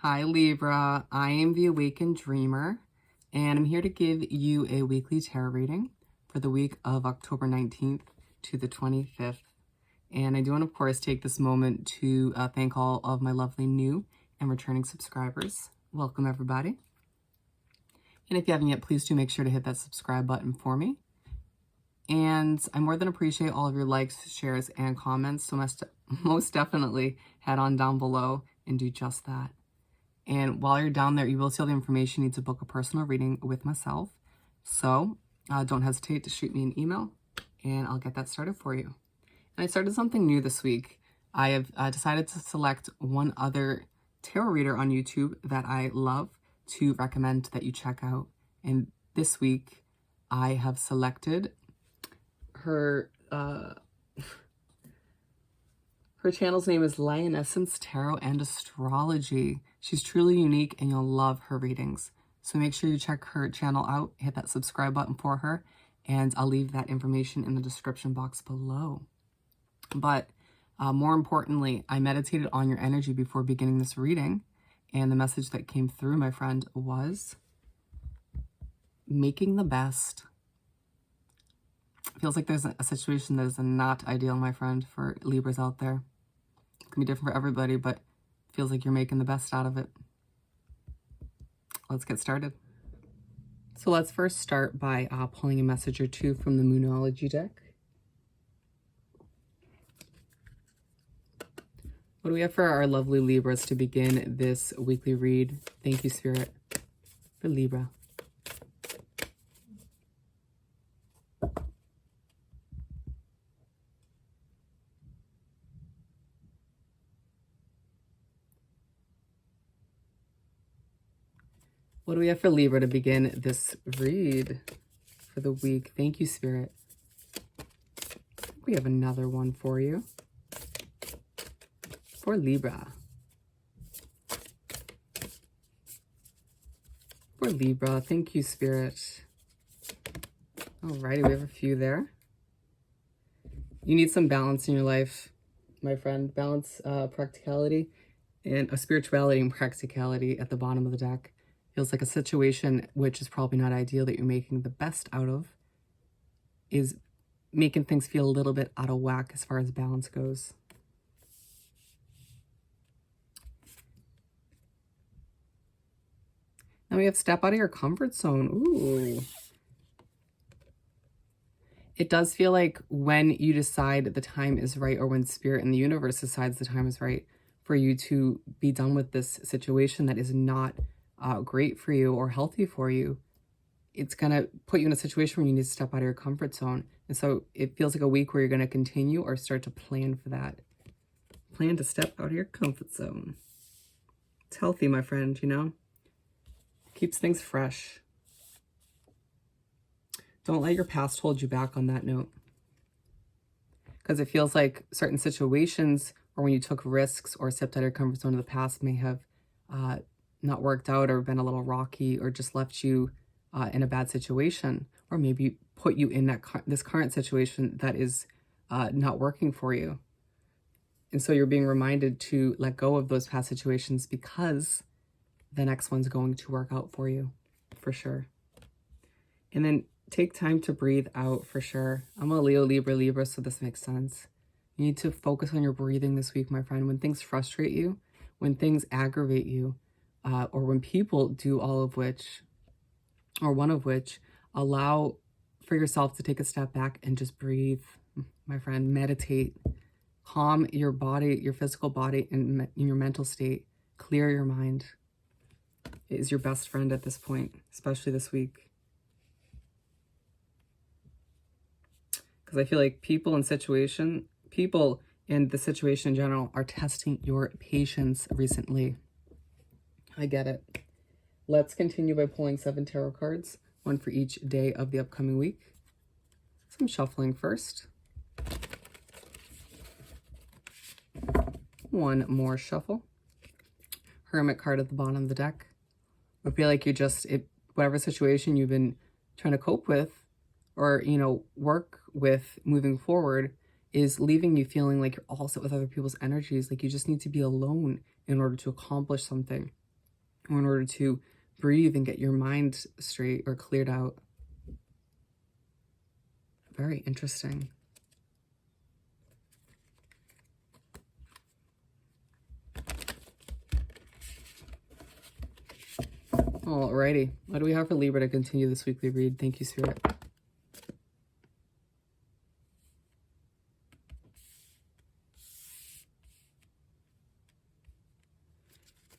Hi Libra, I am the Awakened Dreamer, and I'm here to give you a weekly tarot reading for the week of October 19th to the 25th. And I do want to, of course, take this moment to thank all of my lovely new and returning subscribers. Welcome, everybody. And if you haven't yet, please do make sure to hit that subscribe button for me. And I more than appreciate all of your likes, shares, and comments. So most definitely head on down below and do just that. And while you're down there, you will see all the information you need to book a personal reading with myself. So don't hesitate to shoot me an email and I'll get that started for you. And I started something new this week. I have decided to select one other tarot reader on YouTube that I love to recommend that you check out. And this week I have selected her channel's name is Lionessence Tarot and Astrology. She's truly unique and you'll love her readings. So make sure you check her channel out, hit that subscribe button for her, and I'll leave that information in the description box below. But more importantly, I meditated on your energy before beginning this reading, and the message that came through, my friend, was making the best. Feels like there's a situation that is not ideal, my friend, for Libras out there. It can be different for everybody, but feels like you're making the best out of it. Let's get started. So let's first start by pulling a message or two from the Moonology deck. What do we have for our lovely Libras to begin this weekly read? Thank you, Spirit, for Libra. What do we have for Libra to begin this read for the week? Thank you, Spirit. We have another one for you. For Libra. For Libra, thank you, Spirit. Alrighty, we have a few there. You need some balance in your life, my friend. Balance, practicality, and spirituality and practicality at the bottom of the deck. Feels like a situation which is probably not ideal that you're making the best out of is making things feel a little bit out of whack as far as balance goes. Now we have step out of your comfort zone. Ooh. It does feel like when you decide the time is right, or when Spirit and the universe decides the time is right for you to be done with this situation that is not great for you or healthy for you, it's going to put you in a situation where you need to step out of your comfort zone. And so it feels like a week where you're going to continue or start to plan for that. Plan to step out of your comfort zone. It's healthy, my friend, you know? Keeps things fresh. Don't let your past hold you back on that note. Because it feels like certain situations or when you took risks or stepped out of your comfort zone in the past may have not worked out or been a little rocky or just left you in a bad situation, or maybe put you in that this current situation that is not working for you. And so you're being reminded to let go of those past situations because the next one's going to work out for you, for sure. And then take time to breathe out, for sure. I'm a Leo, Libra, so this makes sense. You need to focus on your breathing this week, my friend. When things frustrate you, when things aggravate you, or when people do all of which, or one of which, allow for yourself to take a step back and just breathe, my friend. Meditate. Calm your body, your physical body, and your mental state. Clear your mind. It is your best friend at this point, especially this week. Because I feel like people and the situation in general are testing your patience recently. I get it. Let's continue by pulling 7 tarot cards, one for each day of the upcoming week. So I'm shuffling first. One more shuffle. Hermit card at the bottom of the deck. I feel like whatever situation you've been trying to cope with or, work with moving forward is leaving you feeling like you're all set with other people's energies. Like you just need to be alone in order to accomplish something. or in order to breathe and get your mind straight or cleared out. Very interesting. Alrighty, what do we have for Libra to continue this weekly read? Thank you, Spirit.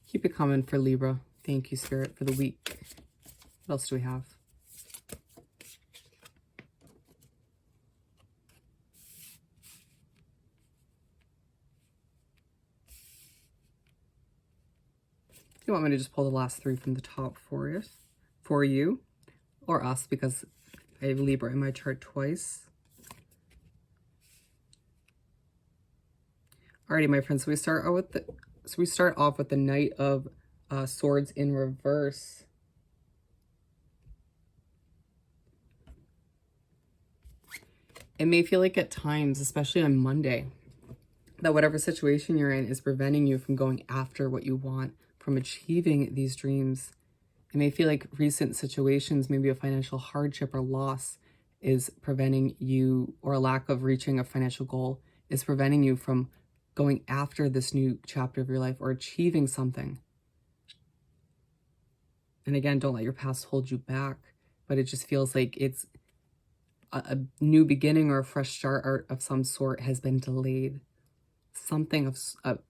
Keep it coming for Libra. Thank you, Spirit, for the week. What else do we have? You want me to just pull the last three from the top for you, or us, because I have Libra in my chart twice. Alrighty, my friends. So we start off with the Knight of Swords in reverse. It may feel like at times, especially on Monday, that whatever situation you're in is preventing you from going after what you want, from achieving these dreams. It may feel like recent situations, maybe a financial hardship or loss, is preventing you, or a lack of reaching a financial goal is preventing you from going after this new chapter of your life or achieving something. And again, don't let your past hold you back, but it just feels like it's a new beginning or a fresh start of some sort has been delayed. Something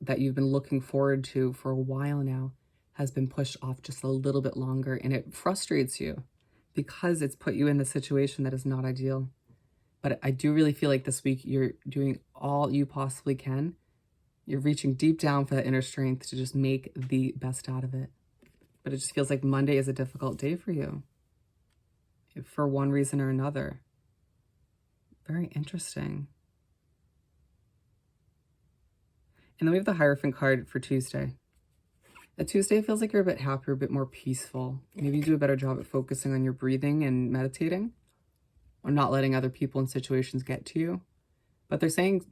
that you've been looking forward to for a while now has been pushed off just a little bit longer, and it frustrates you because it's put you in the situation that is not ideal. But I do really feel like this week you're doing all you possibly can. You're reaching deep down for that inner strength to just make the best out of it. But it just feels like Monday is a difficult day for you, for one reason or another. Very interesting. And then we have the Hierophant card for Tuesday. A Tuesday feels like you're a bit happier, a bit more peaceful. Maybe you do a better job at focusing on your breathing and meditating, or not letting other people and situations get to you. But they're saying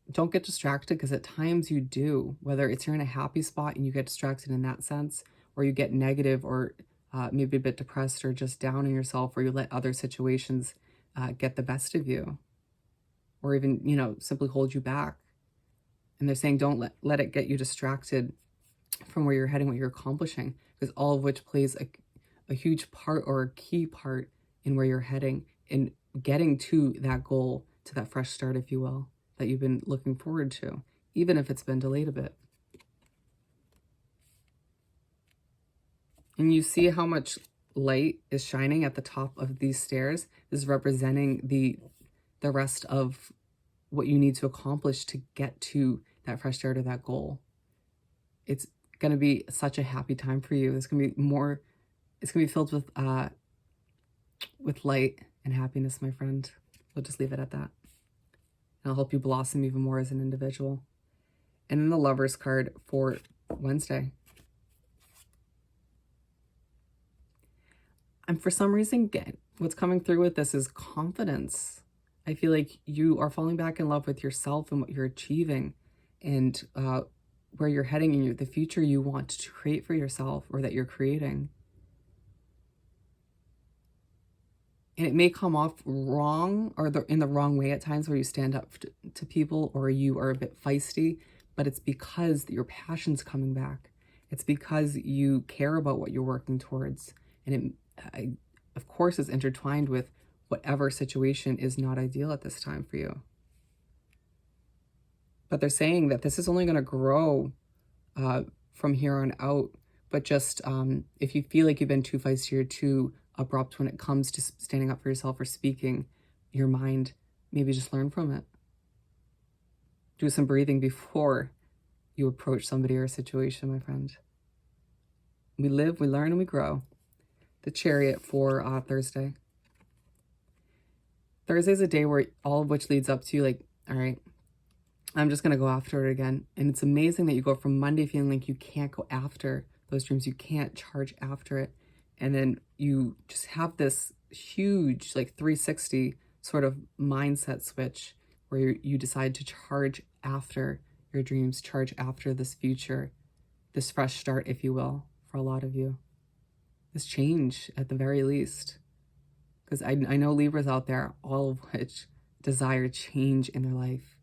don't get distracted, because at times you do, whether it's you're in a happy spot and you get distracted in that sense, or you get negative or maybe a bit depressed or just down on yourself, or you let other situations get the best of you, or even, simply hold you back. And they're saying don't let it get you distracted from where you're heading, what you're accomplishing, because all of which plays a huge part, or a key part, in where you're heading, in getting to that goal, to that fresh start, if you will, that you've been looking forward to, even if it's been delayed a bit. And you see how much light is shining at the top of these stairs. This is representing the rest of what you need to accomplish to get to that fresh start, or that goal. It's going to be such a happy time for you. It's going to be filled with light and happiness, my friend. We'll just leave it at that. And I'll help you blossom even more as an individual. And then the Lovers card for Wednesday. And for some reason, what's coming through with this is confidence. I feel like you are falling back in love with yourself and what you're achieving, and where you're heading in the future you want to create for yourself, or that you're creating. And it may come off wrong, or in the wrong way at times, where you stand up to people, or you are a bit feisty, but it's because your passion's coming back. It's because you care about what you're working towards. And it, of course, is intertwined with whatever situation is not ideal at this time for you. But they're saying that this is only going to grow from here on out. But just if you feel like you've been too feisty or too abrupt when it comes to standing up for yourself or speaking your mind, maybe just learn from it. Do some breathing before you approach somebody or a situation, my friend. We live, we learn, and we grow. The Chariot for Thursday. Thursday is a day where all of which leads up to, like, all right, I'm just going to go after it again. And it's amazing that you go from Monday feeling like you can't go after those dreams, you can't charge after it. And then you just have this huge, like, 360 sort of mindset switch where you decide to charge after your dreams, charge after this future, this fresh start, if you will, for a lot of you. This change at the very least. Because I know Libras out there, all of which desire change in their life.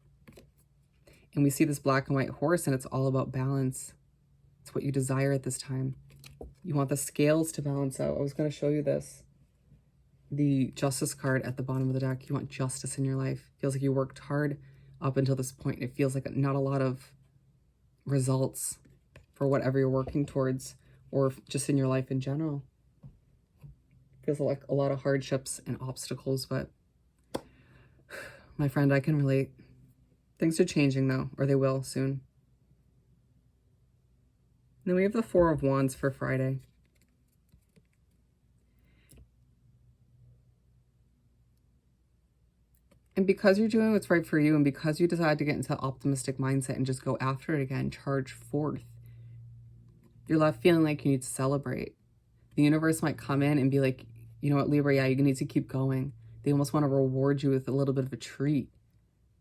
And we see this black and white horse, and it's all about balance. It's what you desire at this time. You want the scales to balance out. I was going to show you this. The Justice card at the bottom of the deck. You want justice in your life. Feels like you worked hard up until this point. It feels like not a lot of results for whatever you're working towards, or just in your life in general. Feels like a lot of hardships and obstacles, but my friend, I can relate. Things are changing though, or they will soon. And then we have the Four of Wands for Friday. And because you're doing what's right for you, and because you decide to get into an optimistic mindset and just go after it again, charge forth, you're left feeling like you need to celebrate. The universe might come in and be like, you know what, Libra, yeah, you need to keep going. They almost want to reward you with a little bit of a treat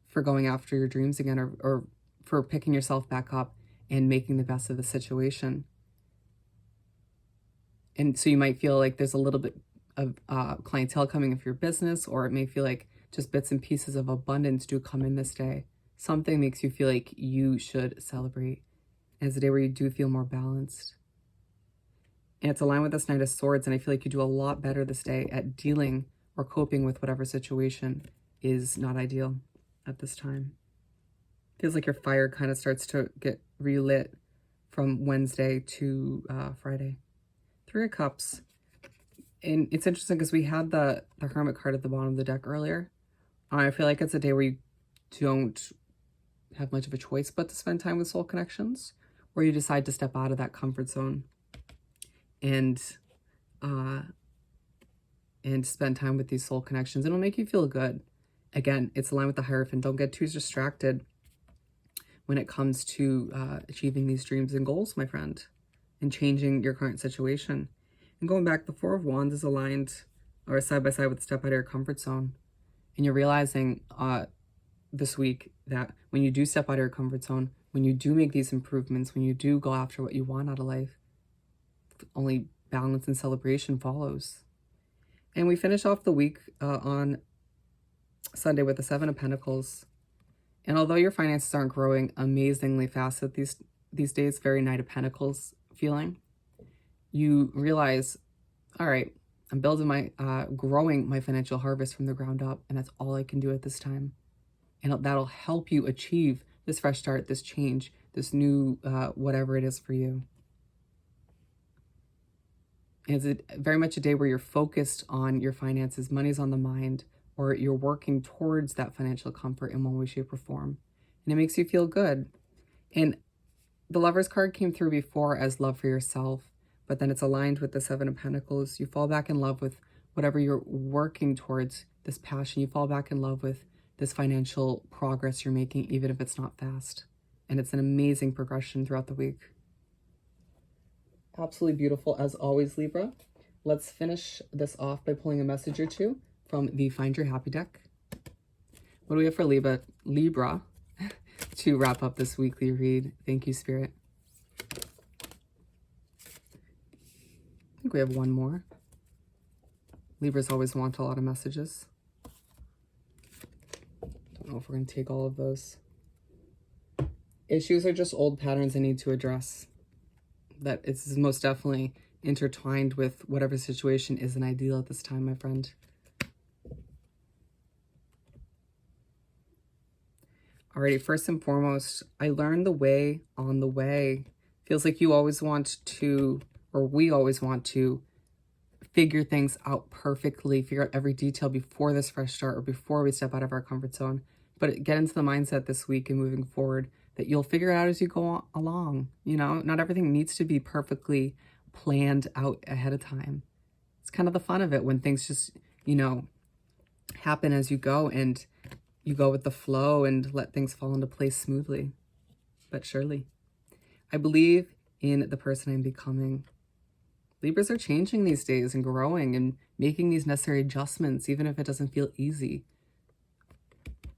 for going after your dreams again, or for picking yourself back up and making the best of the situation. And so you might feel like there's a little bit of clientele coming in for your business, or it may feel like just bits and pieces of abundance do come in this day. Something makes you feel like you should celebrate. And it's a day where you do feel more balanced. And it's aligned with this Knight of Swords, and I feel like you do a lot better this day at dealing or coping with whatever situation is not ideal at this time. Feels like your fire kind of starts to get relit from Wednesday to Friday. Three of Cups. And it's interesting because we had the Hermit card at the bottom of the deck earlier. I feel like it's a day where you don't have much of a choice but to spend time with soul connections, or you decide to step out of that comfort zone and spend time with these soul connections. It'll make you feel good. Again, it's aligned with the Hierophant. Don't get too distracted when it comes to achieving these dreams and goals, my friend, and changing your current situation. And going back, the Four of Wands is aligned or side by side with step out of your comfort zone. And you're realizing this week that when you do step out of your comfort zone, when you do make these improvements, when you do go after what you want out of life, only balance and celebration follows. And we finish off the week on Sunday with the Seven of Pentacles. And although your finances aren't growing amazingly fast at these days, very Knight of Pentacles feeling, you realize, all right, I'm building my, growing my financial harvest from the ground up, and that's all I can do at this time. And that'll help you achieve this fresh start, this change, this new, whatever it is for you. And it's very much a day where you're focused on your finances, money's on the mind, or you're working towards that financial comfort in one way, shape, or form. And it makes you feel good. And the Lover's card came through before as love for yourself, but then it's aligned with the Seven of Pentacles. You fall back in love with whatever you're working towards, this passion. You fall back in love with this financial progress you're making, even if it's not fast. And it's an amazing progression throughout the week. Absolutely beautiful as always, Libra. Let's finish this off by pulling a message or two from the Find Your Happy deck. What do we have for Libra to wrap up this weekly read? Thank you, Spirit. I think we have one more. Libras always want a lot of messages. Don't know if we're going to take all of those. Issues are just old patterns I need to address. That it's most definitely intertwined with whatever situation isn't ideal at this time, my friend. Alrighty, first and foremost, I learned the way on the way. Feels like you always want to, or we always want to, figure things out perfectly, figure out every detail before this fresh start or before we step out of our comfort zone. But get into the mindset this week and moving forward that you'll figure it out as you go along. You know, not everything needs to be perfectly planned out ahead of time. It's kind of the fun of it when things just, you know, happen as you go, and you go with the flow and let things fall into place smoothly but surely. I believe in the person I'm becoming. Libras are changing these days and growing and making these necessary adjustments, even if it doesn't feel easy.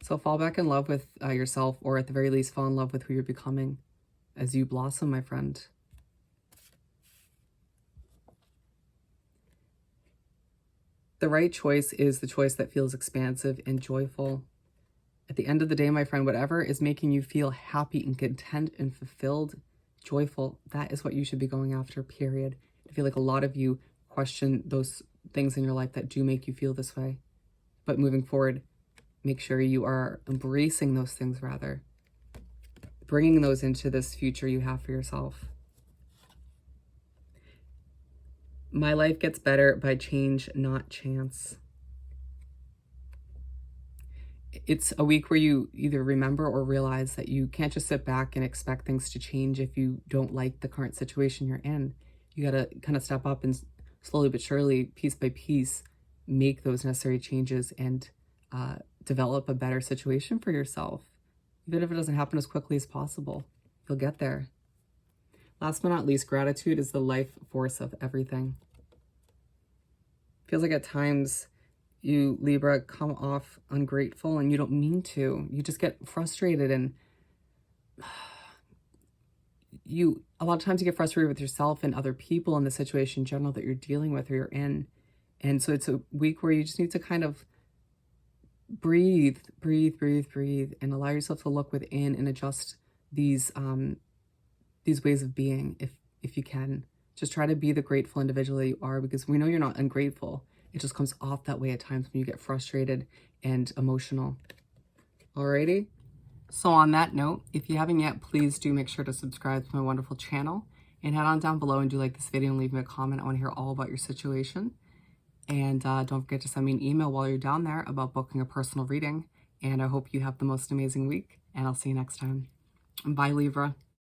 So fall back in love with yourself, or at the very least, fall in love with who you're becoming as you blossom, my friend. The right choice is the choice that feels expansive and joyful. At the end of the day, my friend, whatever is making you feel happy and content and fulfilled, joyful, that is what you should be going after, period. I feel like a lot of you question those things in your life that do make you feel this way. But moving forward, make sure you are embracing those things, rather. Bringing those into this future you have for yourself. My life gets better by change, not chance. It's a week where you either remember or realize that you can't just sit back and expect things to change if you don't like the current situation you're in. You got to kind of step up and slowly but surely, piece by piece, make those necessary changes and develop a better situation for yourself. Even if it doesn't happen as quickly as possible, you'll get there. Last but not least, gratitude is the life force of everything. Feels like at times you, Libra, come off ungrateful and you don't mean to. You just get frustrated, and a lot of times you get frustrated with yourself and other people in the situation in general that you're dealing with or you're in. And so it's a week where you just need to kind of breathe, and allow yourself to look within and adjust these ways of being if you can. Just try to be the grateful individual that you are, because we know you're not ungrateful. It just comes off that way at times when you get frustrated and emotional. Alrighty? So on that note, if you haven't yet, please do make sure to subscribe to my wonderful channel and head on down below and do like this video and leave me a comment. I want to hear all about your situation. And don't forget to send me an email while you're down there about booking a personal reading. And I hope you have the most amazing week, and I'll see you next time. Bye, Libra.